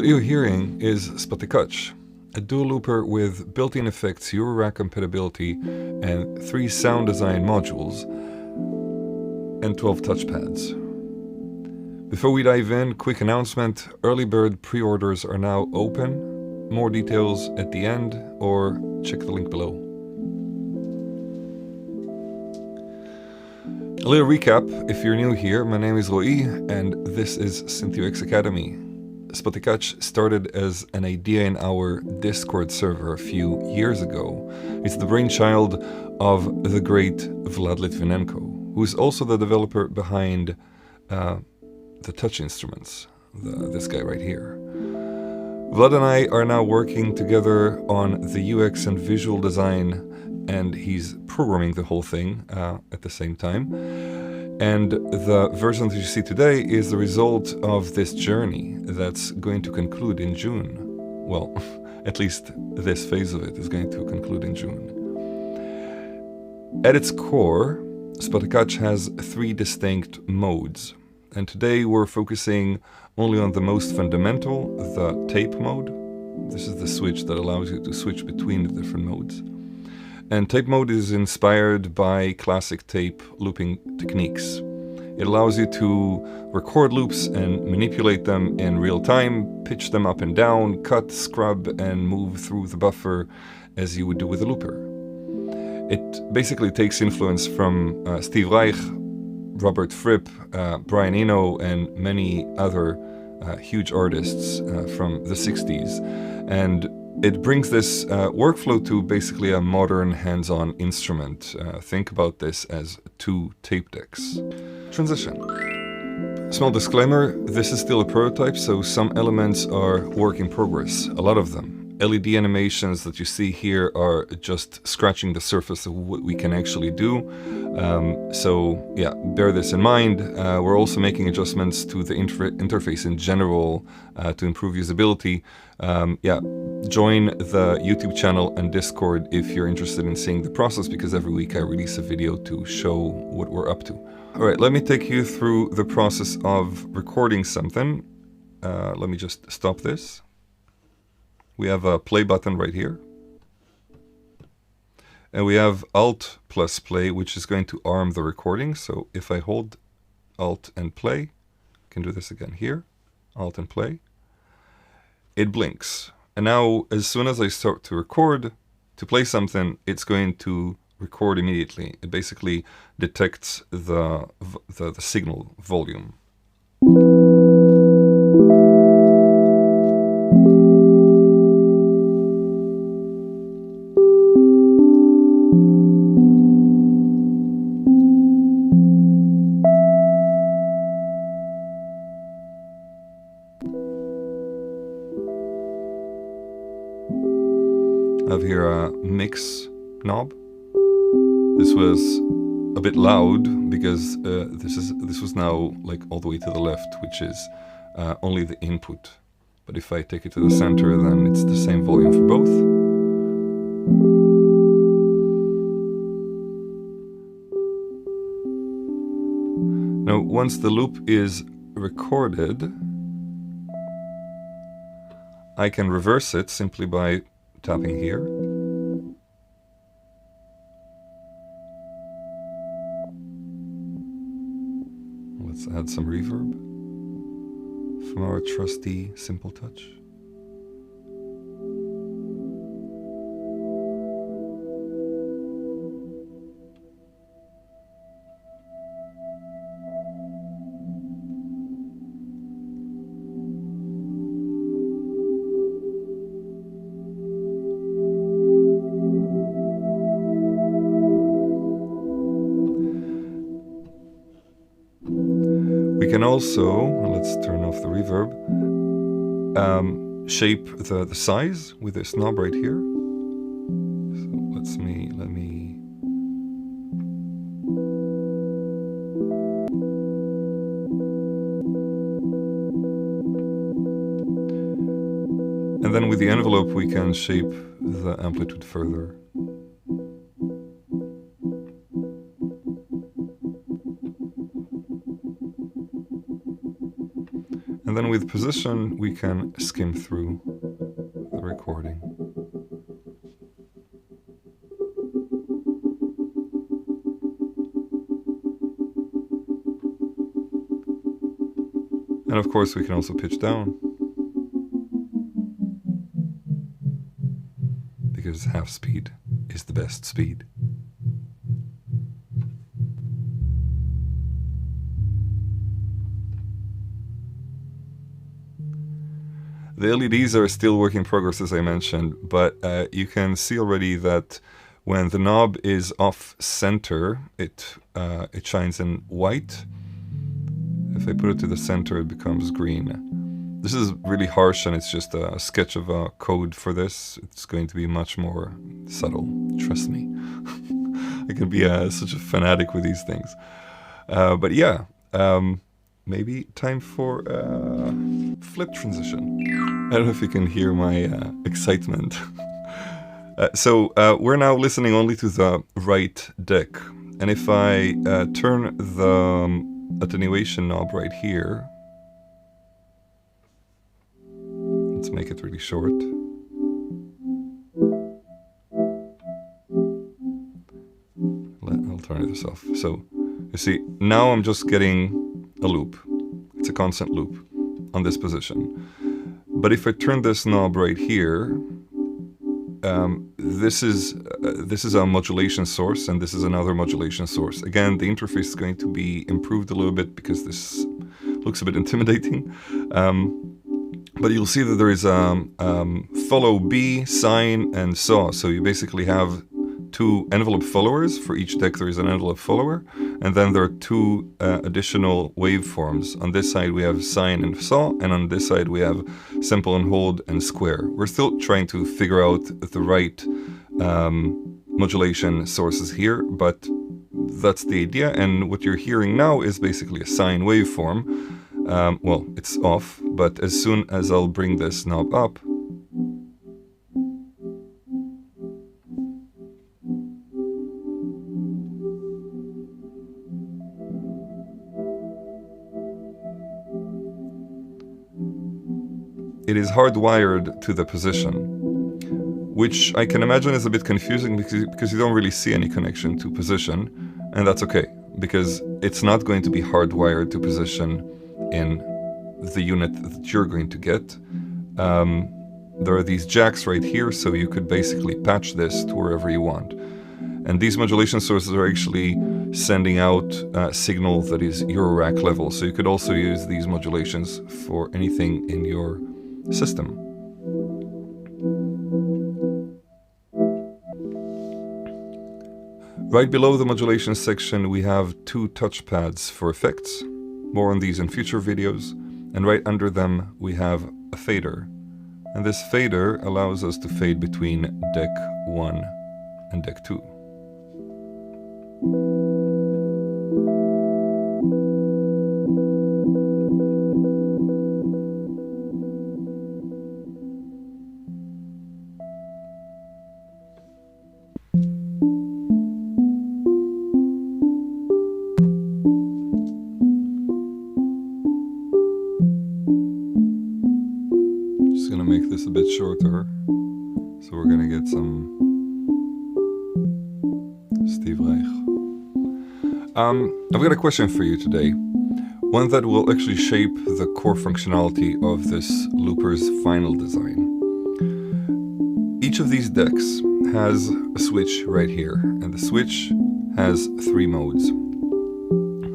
What you're hearing is Spotykach, a dual looper with built-in effects, Eurorack compatibility, and 3 sound design modules, and 12 touchpads. Before we dive in, quick announcement, early bird pre-orders are now open. More details at the end, or check the link below. A little recap, if you're new here, my name is Roy, and this is Synth UX Academy. Spotykach started as an idea in our Discord server a few years ago. It's the brainchild of the great Vlad Litvinenko, who is also the developer behind the touch instruments, this guy right here. Vlad and I are now working together on the UX and visual design, and he's programming the whole thing at the same time. And the version that you see today is the result of this journey that's going to conclude in June. Well, at least this phase of it is going to conclude in June. At its core, Spotykach has 3 distinct modes. And today we're focusing only on the most fundamental, the tape mode. This is the switch that allows you to switch between the different modes. And tape mode is inspired by classic tape looping techniques. It allows you to record loops and manipulate them in real time, pitch them up and down, cut, scrub, and move through the buffer as you would do with a looper. It basically takes influence from Steve Reich, Robert Fripp, Brian Eno, and many other huge artists from the 60s. And it brings this workflow to basically a modern hands-on instrument. Think about this as 2 tape decks. Transition. Small disclaimer, this is still a prototype, so some elements are work in progress, a lot of them. LED animations that you see here are just scratching the surface of what we can actually do. So yeah, bear this in mind. We're also making adjustments to the interface in general to improve usability. Yeah, join the YouTube channel and Discord if you're interested in seeing the process, because every week I release a video to show what we're up to. All right, let me take you through the process of recording something. Let me just stop this. We have a play button right here. And we have Alt plus play, which is going to arm the recording. So if I hold Alt and play, I can do this again here, Alt and play, it blinks. And now, as soon as I start to record, to play something, it's going to record immediately. It basically detects the signal volume. I have here a mix knob. This was a bit loud because this was now like all the way to the left, which is only the input. But if I take it to the center, then it's the same volume for both. Now, once the loop is recorded, I can reverse it simply by tapping here. Let's add some reverb from our trusty Simple Touch. We can also, let's turn off the reverb, shape the size with this knob right here. So let me and then with the envelope we can shape the amplitude further. And And then with position, we can skim through the recording. And of course, we can also pitch down, because half speed is the best speed. The LEDs are still work in progress, as I mentioned, but you can see already that when the knob is off center, it shines in white. If I put it to the center, it becomes green. This is really harsh, and it's just a sketch of a code for this. It's going to be much more subtle, trust me. I can be such a fanatic with these things. But yeah, maybe time for flip transition. I don't know if you can hear my excitement. So we're now listening only to the right deck. And if I turn the attenuation knob right here, let's make it really short. I'll turn this off. So you see, now I'm just getting a loop. It's a constant loop on this position. But if I turn this knob right here, this is a modulation source, and this is another modulation source. Again, the interface is going to be improved a little bit because this looks a bit intimidating. But you'll see that there is follow B, sine, and saw. So you basically have two envelope followers. For each deck there is an envelope follower, and then there are two additional waveforms. On this side we have sine and saw, and on this side we have simple and hold and square. We're still trying to figure out the right modulation sources here, but that's the idea. And what you're hearing now is basically a sine waveform. Well, it's off, but as soon as I'll bring this knob up, it is hardwired to the position, which I can imagine is a bit confusing because you don't really see any connection to position, and that's okay, because it's not going to be hardwired to position in the unit that you're going to get. There are these jacks right here, so you could basically patch this to wherever you want. And these modulation sources are actually sending out a signal that is your rack level, so you could also use these modulations for anything in your system. Right below the modulation section we have two touchpads for effects. More on these in future videos. And right under them we have a fader. And this fader allows us to fade between deck 1 and deck 2. Make this a bit shorter, so we're gonna get some Steve Reich. I've got a question for you today, one that will actually shape the core functionality of this looper's final design. Each of these decks has a switch right here, and the switch has 3 modes.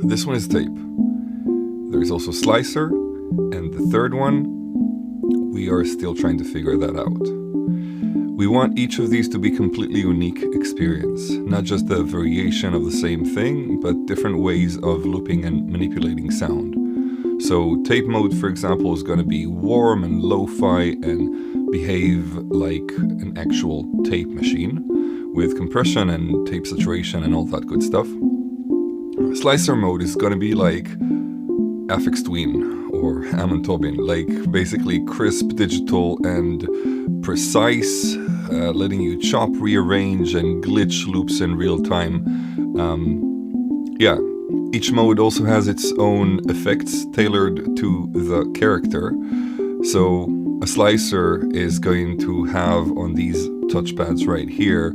This one is tape. There is also slicer, and the third one, we are still trying to figure that out. We want each of these to be completely unique experience, not just a variation of the same thing, but different ways of looping and manipulating sound. So tape mode, for example, is going to be warm and lo-fi and behave like an actual tape machine with compression and tape saturation and all that good stuff. Slicer mode is going to be like Aphex Twin or Hammond Tobin, like basically crisp, digital, and precise, letting you chop, rearrange, and glitch loops in real time. Yeah, Each mode also has its own effects tailored to the character. So a slicer is going to have on these touchpads right here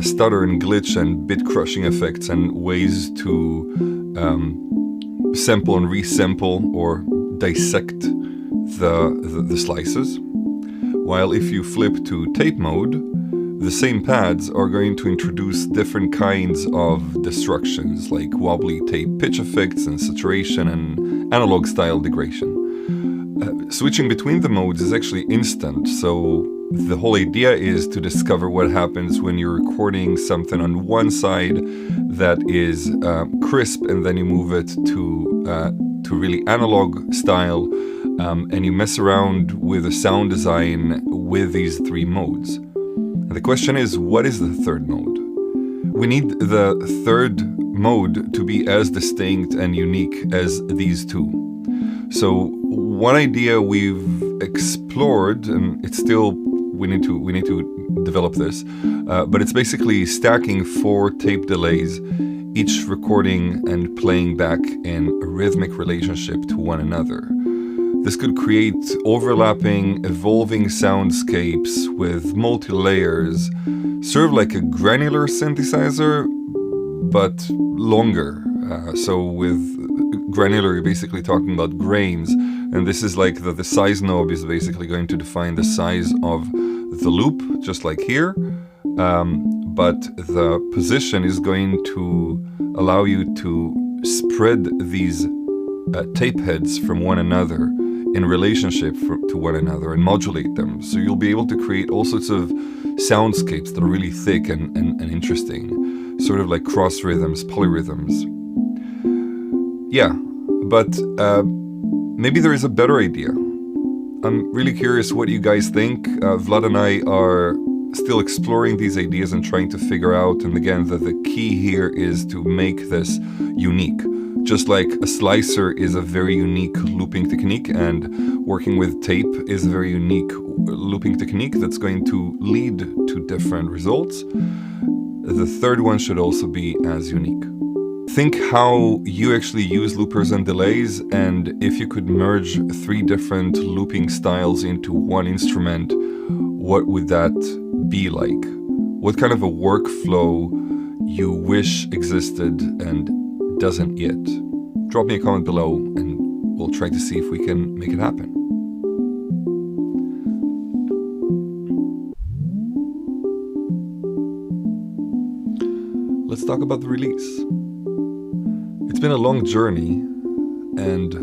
stutter and glitch and bit crushing effects and ways to sample and resample or dissect the slices. While if you flip to tape mode, the same pads are going to introduce different kinds of destructions like wobbly tape pitch effects and saturation and analog style degradation. Switching between the modes is actually instant, so the whole idea is to discover what happens when you're recording something on one side that is crisp and then you move it to really analog style, and you mess around with the sound design with these three modes. And the question is, what is the third mode? We need the third mode to be as distinct and unique as these two. So one idea we've explored, and it's still, we need to develop this, but it's basically stacking 4 tape delays, each recording and playing back in a rhythmic relationship to one another. This could create overlapping, evolving soundscapes with multi-layers, sort of like a granular synthesizer, but longer. So with granular, you're basically talking about grains, and this is like the size knob is basically going to define the size of the loop, just like here, but the position is going to allow you to spread these tape heads from one another in relationship to one another and modulate them. So you'll be able to create all sorts of soundscapes that are really thick and interesting, sort of like cross rhythms, polyrhythms. Yeah, but maybe there is a better idea. I'm really curious what you guys think. Vlad and I are still exploring these ideas and trying to figure out, and again, the key here is to make this unique. Just like a slicer is a very unique looping technique, and working with tape is a very unique looping technique that's going to lead to different results, the third one should also be as unique. Think how you actually use loopers and delays, and if you could merge 3 different looping styles into one instrument, what would that be like? What kind of a workflow you wish existed and doesn't yet? Drop me a comment below and we'll try to see if we can make it happen. Let's talk about the release. It's been a long journey and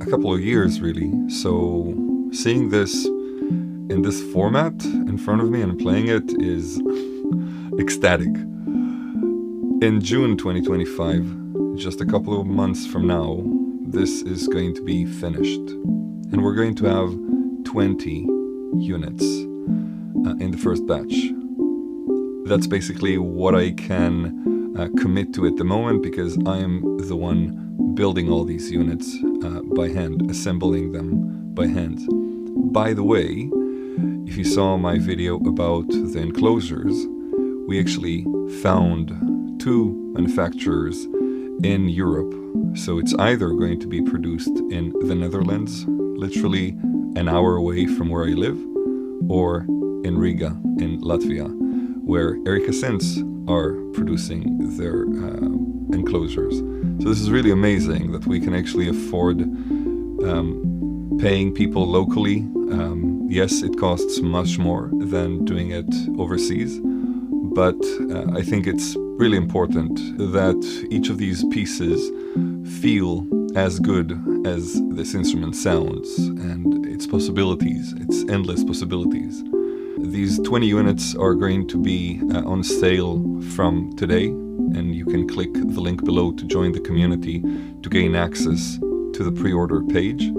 a couple of years really, so seeing this in this format in front of me and playing it is ecstatic. In June 2025, just a couple of months from now, this is going to be finished. And we're going to have 20 units in the first batch. That's basically what I can commit to at the moment, because I am the one building all these units by hand, assembling them by hand. By the way, if you saw my video about the enclosures, we actually found 2 manufacturers in Europe. So it's either going to be produced in the Netherlands, literally an hour away from where I live, or in Riga in Latvia, where Erika Synths are producing their enclosures. So this is really amazing that we can actually afford paying people locally. Yes, it costs much more than doing it overseas, but I think it's really important that each of these pieces feel as good as this instrument sounds and its possibilities, its endless possibilities. These 20 units are going to be on sale from today, and you can click the link below to join the community to gain access to the pre-order page.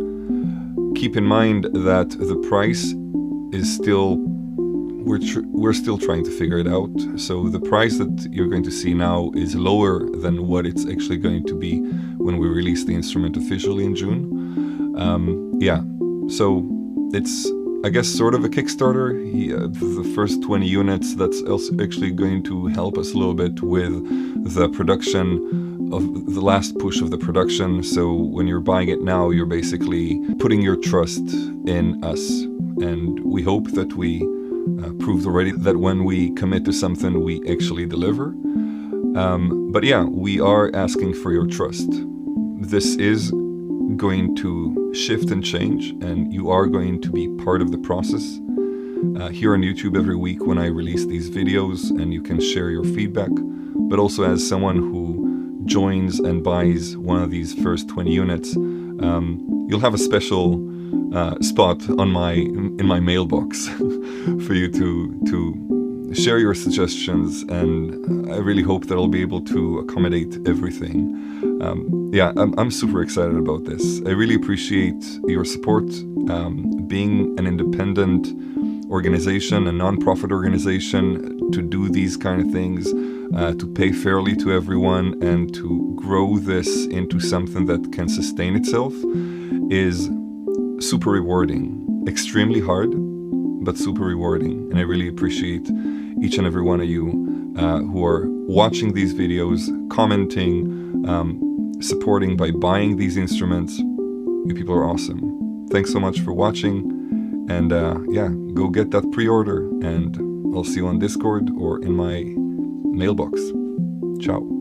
Keep in mind that the price is still, we're still trying to figure it out. So the price that you're going to see now is lower than what it's actually going to be when we release the instrument officially in June. Yeah, so it's, I guess, sort of a Kickstarter. The first 20 units, that's also actually going to help us a little bit with the production the last push of the production. So when you're buying it now, you're basically putting your trust in us. And we hope that we proved already that when we commit to something, we actually deliver. But yeah, we are asking for your trust. This is going to shift and change, and you are going to be part of the process. Here on YouTube every week when I release these videos, and you can share your feedback, but also as someone who joins and buys one of these first 20 units, you'll have a special spot on in my mailbox for you to share your suggestions, and I really hope that I'll be able to accommodate everything. Yeah, I'm super excited about this. I really appreciate your support. Being an independent organization, a non-profit organization, to do these kind of things, to pay fairly to everyone, and to grow this into something that can sustain itself is super rewarding. Extremely hard, but super rewarding. And I really appreciate each and every one of you who are watching these videos, commenting, supporting by buying these instruments. You people are awesome. Thanks so much for watching. And yeah, go get that pre-order, and I'll see you on Discord or in my mailbox. Ciao.